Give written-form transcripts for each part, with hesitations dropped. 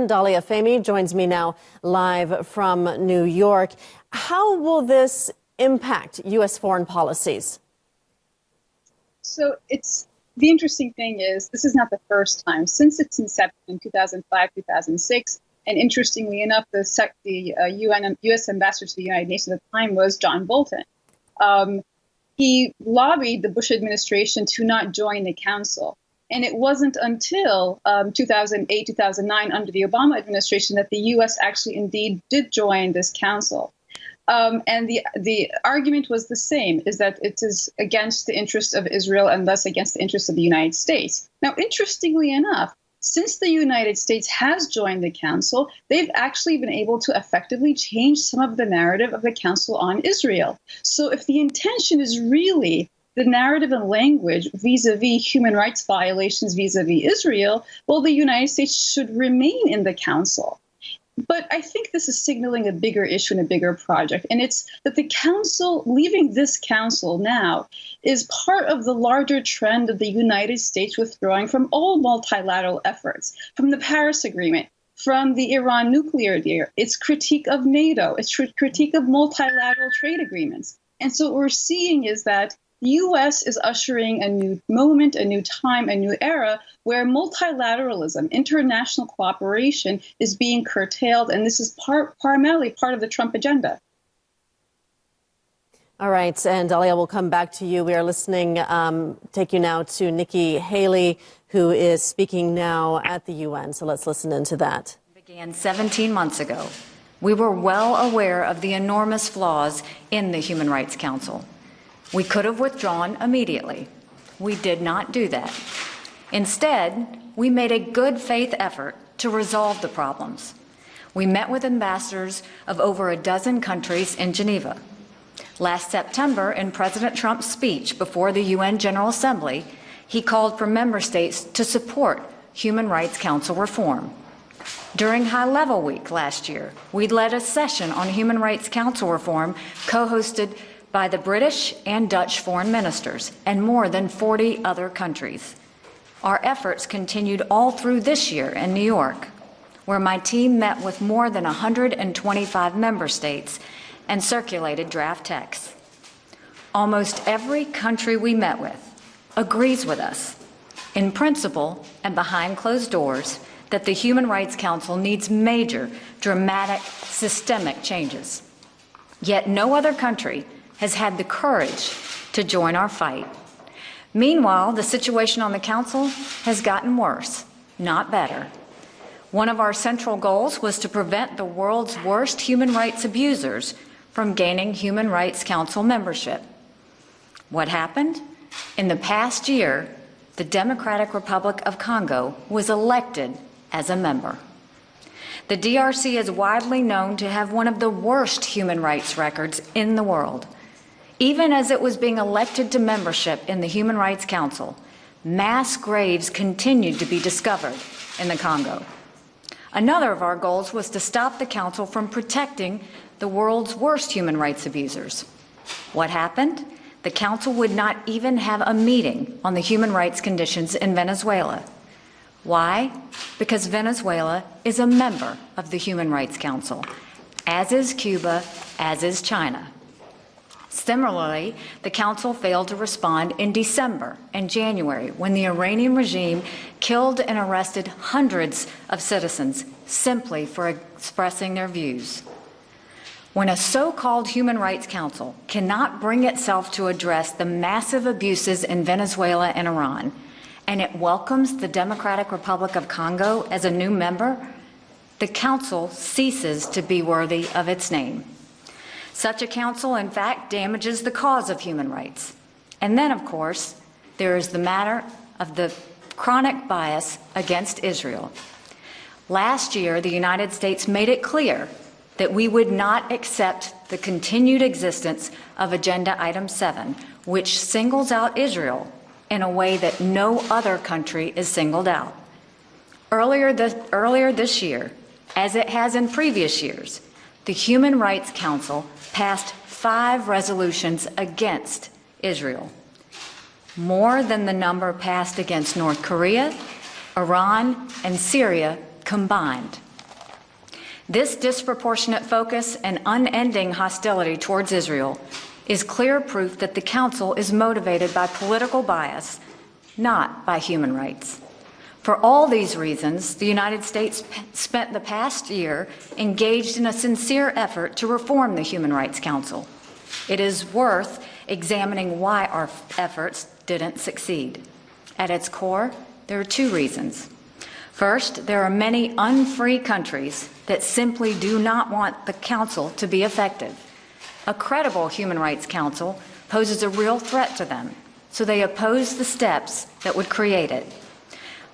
correspondent Dalia Fahmy joins me now live from New York. How will this impact U.S. foreign policies? So the interesting thing is this is not the first time. Since its inception in 2005, 2006, and interestingly enough, the U.S. ambassador to the United Nations at the time was John Bolton. He lobbied the Bush administration to not join the council. And it wasn't until 2008, 2009, under the Obama administration, that the U.S. actually indeed did join this council. And the argument was the same, is that it is against the interests of Israel and thus against the interests of the United States. Now, interestingly enough, since the United States has joined the council, they've actually been able to effectively change some of the narrative of the council on Israel. So if the intention is really the narrative and language vis-a-vis human rights violations vis-a-vis Israel, well, the United States should remain in the council. But I think this is signaling a bigger issue and a bigger project. And it's that the council, leaving this council now, is part of the larger trend of the United States withdrawing from all multilateral efforts, from the Paris Agreement, from the Iran nuclear deal, its critique of NATO, its critique of multilateral trade agreements. And so what we're seeing is that the U.S. is ushering a new moment, a new time, a new era where multilateralism, international cooperation is being curtailed. And this is primarily part of the Trump agenda. All right. And Dalia, we'll come back to you. We are listening, take you now to Nikki Haley, who is speaking now at the UN. So let's listen into that. Began 17 months ago. We were well aware of the enormous flaws in the Human Rights Council. We could have withdrawn immediately. We did not do that. Instead, we made a good faith effort to resolve the problems. We met with ambassadors of over a dozen countries in Geneva. Last September, in President Trump's speech before the UN General Assembly, he called for member states to support Human Rights Council reform. During High Level Week last year, we led a session on Human Rights Council reform co-hosted by the British and Dutch foreign ministers and more than 40 other countries. Our efforts continued all through this year in New York, where my team met with more than 125 member states and circulated draft texts. Almost every country we met with agrees with us, in principle and behind closed doors, that the Human Rights Council needs major, dramatic, systemic changes. Yet no other country has had the courage to join our fight. Meanwhile, the situation on the Council has gotten worse, not better. One of our central goals was to prevent the world's worst human rights abusers from gaining Human Rights Council membership. What happened? In the past year, the Democratic Republic of Congo was elected as a member. The DRC is widely known to have one of the worst human rights records in the world. Even as it was being elected to membership in the Human Rights Council, mass graves continued to be discovered in the Congo. Another of our goals was to stop the Council from protecting the world's worst human rights abusers. What happened? The Council would not even have a meeting on the human rights conditions in Venezuela. Why? Because Venezuela is a member of the Human Rights Council, as is Cuba, as is China. Similarly, the Council failed to respond in December and January when the Iranian regime killed and arrested hundreds of citizens simply for expressing their views. When a so-called Human Rights Council cannot bring itself to address the massive abuses in Venezuela and Iran, and it welcomes the Democratic Republic of Congo as a new member, the Council ceases to be worthy of its name. Such a council, in fact, damages the cause of human rights. And then, of course, there is the matter of the chronic bias against Israel. Last year, the United States made it clear that we would not accept the continued existence of Agenda Item 7, which singles out Israel in a way that no other country is singled out. Earlier this year, as it has in previous years, the Human Rights Council passed 5 resolutions against Israel, more than the number passed against North Korea, Iran, and Syria combined. This disproportionate focus and unending hostility towards Israel is clear proof that the Council is motivated by political bias, not by human rights. For all these reasons, the United States spent the past year engaged in a sincere effort to reform the Human Rights Council. It is worth examining why our efforts didn't succeed. At its core, there are two reasons. First, there are many unfree countries that simply do not want the Council to be effective. A credible Human Rights Council poses a real threat to them, so they oppose the steps that would create it.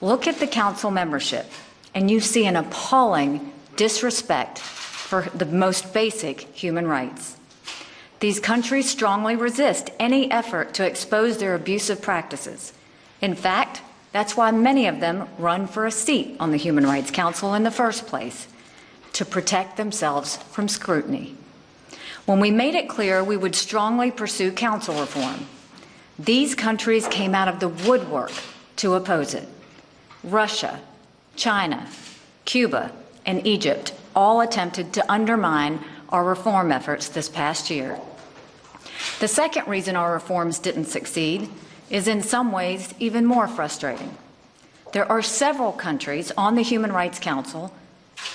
Look at the Council membership, and you see an appalling disrespect for the most basic human rights. These countries strongly resist any effort to expose their abusive practices. In fact, that's why many of them run for a seat on the Human Rights Council in the first place, to protect themselves from scrutiny. When we made it clear we would strongly pursue council reform, these countries came out of the woodwork to oppose it. Russia, China, Cuba, and Egypt all attempted to undermine our reform efforts this past year. The second reason our reforms didn't succeed is in some ways even more frustrating. There are several countries on the Human Rights Council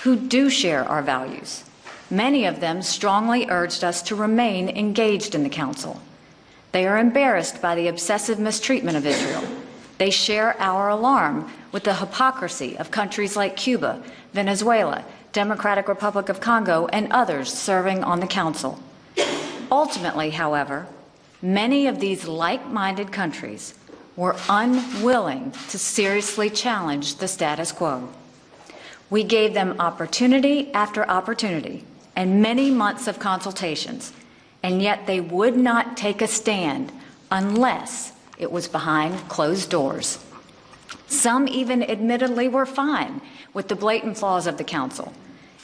who do share our values. Many of them strongly urged us to remain engaged in the Council. They are embarrassed by the obsessive mistreatment of Israel. They share our alarm with the hypocrisy of countries like Cuba, Venezuela, Democratic Republic of Congo, and others serving on the Council. Ultimately, however, many of these like-minded countries were unwilling to seriously challenge the status quo. We gave them opportunity after opportunity and many months of consultations, and yet they would not take a stand unless it was behind closed doors. Some even admittedly were fine with the blatant flaws of the Council,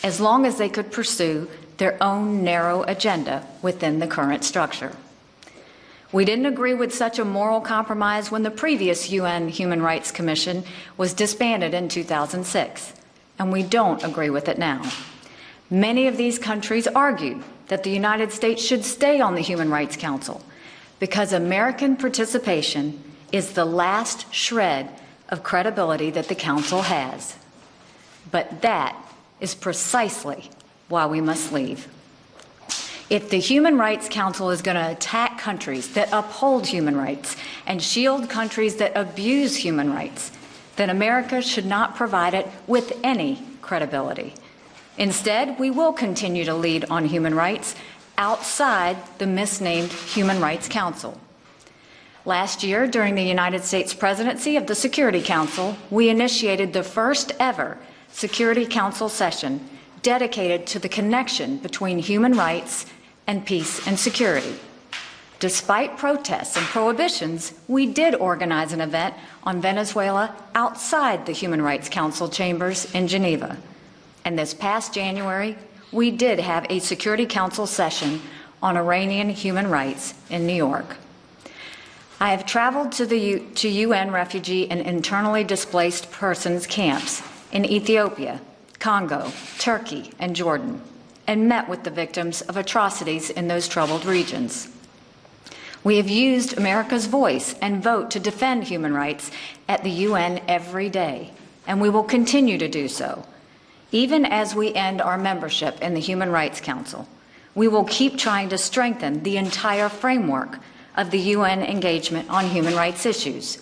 as long as they could pursue their own narrow agenda within the current structure. We didn't agree with such a moral compromise when the previous UN Human Rights Commission was disbanded in 2006, and we don't agree with it now. Many of these countries argued that the United States should stay on the Human Rights Council because American participation is the last shred of credibility that the Council has. But that is precisely why we must leave. If the Human Rights Council is going to attack countries that uphold human rights and shield countries that abuse human rights, then America should not provide it with any credibility. Instead, we will continue to lead on human rights outside the misnamed Human Rights Council. Last year, during the United States presidency of the Security Council, we initiated the first ever Security Council session dedicated to the connection between human rights and peace and security. Despite protests and prohibitions, we did organize an event on Venezuela outside the Human Rights Council chambers in Geneva. And this past January, we did have a Security Council session on Iranian human rights in New York. I have traveled to UN refugee and internally displaced persons camps in Ethiopia, Congo, Turkey, and Jordan, and met with the victims of atrocities in those troubled regions. We have used America's voice and vote to defend human rights at the UN every day, and we will continue to do so. Even as we end our membership in the Human Rights Council, we will keep trying to strengthen the entire framework of the UN engagement on human rights issues,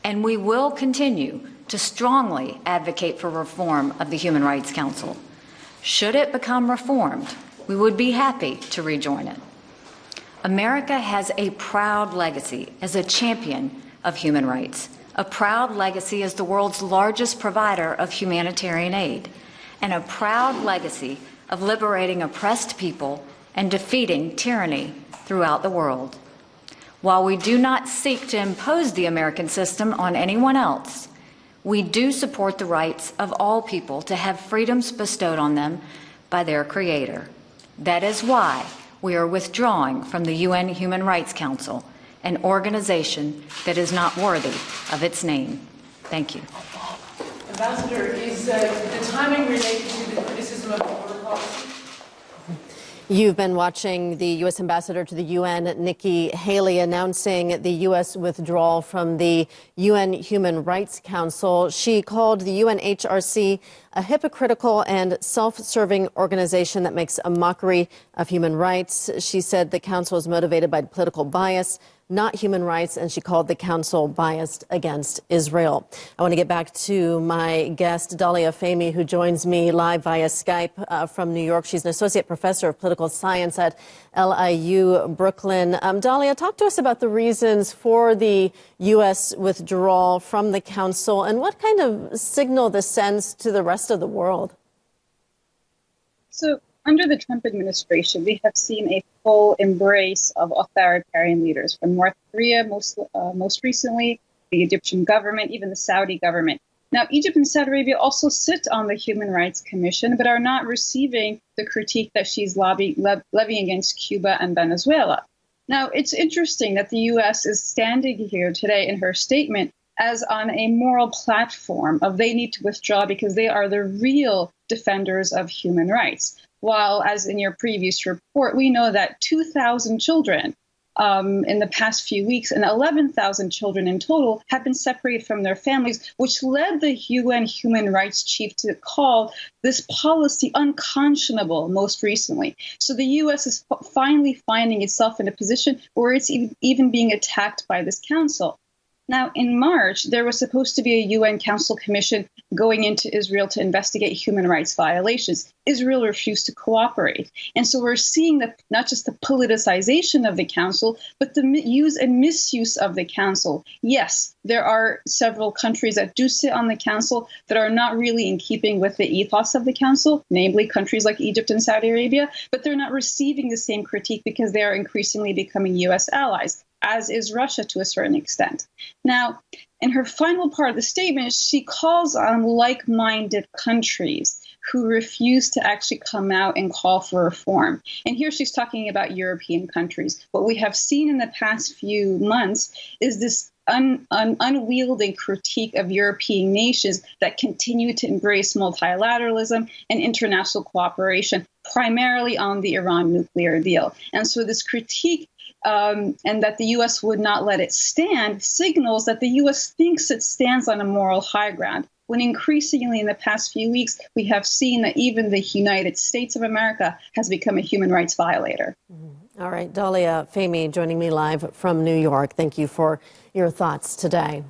and we will continue to strongly advocate for reform of the Human Rights Council. Should it become reformed, we would be happy to rejoin it. America has a proud legacy as a champion of human rights, a proud legacy as the world's largest provider of humanitarian aid, and a proud legacy of liberating oppressed people and defeating tyranny throughout the world. While we do not seek to impose the American system on anyone else, we do support the rights of all people to have freedoms bestowed on them by their Creator. That is why we are withdrawing from the UN Human Rights Council, an organization that is not worthy of its name. Thank you. Ambassador, is the timing related to the criticism of the border You've been watching the U.S. Ambassador to the UN, Nikki Haley, announcing the U.S. withdrawal from the UN Human Rights Council. She called the UNHRC a hypocritical and self-serving organization that makes a mockery of human rights. She said the council is motivated by political bias, not human rights, and she called the council biased against Israel. I want to get back to my guest, Dalia Fahmy, who joins me live via Skype from New York. She's an associate professor of political science at LIU Brooklyn. Dalia, talk to us about the reasons for the U.S. withdrawal from the council and what kind of signal this sends to the rest of the world. So, under the Trump administration, we have seen a full embrace of authoritarian leaders from North Korea, most recently, the Egyptian government, even the Saudi government. Now, Egypt and Saudi Arabia also sit on the Human Rights Commission, but are not receiving the critique that she's levying against Cuba and Venezuela. Now, it's interesting that the U.S. is standing here today in her statement as on a moral platform of they need to withdraw because they are the real defenders of human rights. While, as in your previous report, we know that 2,000 children in the past few weeks and 11,000 children in total have been separated from their families, which led the UN human rights chief to call this policy unconscionable most recently. So the U.S. is finally finding itself in a position where it's even being attacked by this council. Now, in March, there was supposed to be a UN Council Commission going into Israel to investigate human rights violations. Israel refused to cooperate. And so we're seeing that not just the politicization of the council, but the use and misuse of the council. Yes, there are several countries that do sit on the council that are not really in keeping with the ethos of the council, namely countries like Egypt and Saudi Arabia, but they're not receiving the same critique because they are increasingly becoming U.S. allies, as is Russia to a certain extent. Now, in her final part of the statement, she calls on like-minded countries who refuse to actually come out and call for reform. And here she's talking about European countries. What we have seen in the past few months is this unwieldy critique of European nations that continue to embrace multilateralism and international cooperation, primarily on the Iran nuclear deal. And so this critique and that the U.S. would not let it stand signals that the U.S. thinks it stands on a moral high ground, when increasingly in the past few weeks, we have seen that even the United States of America has become a human rights violator. All right, Dalia Fahmy joining me live from New York. Thank you for your thoughts today.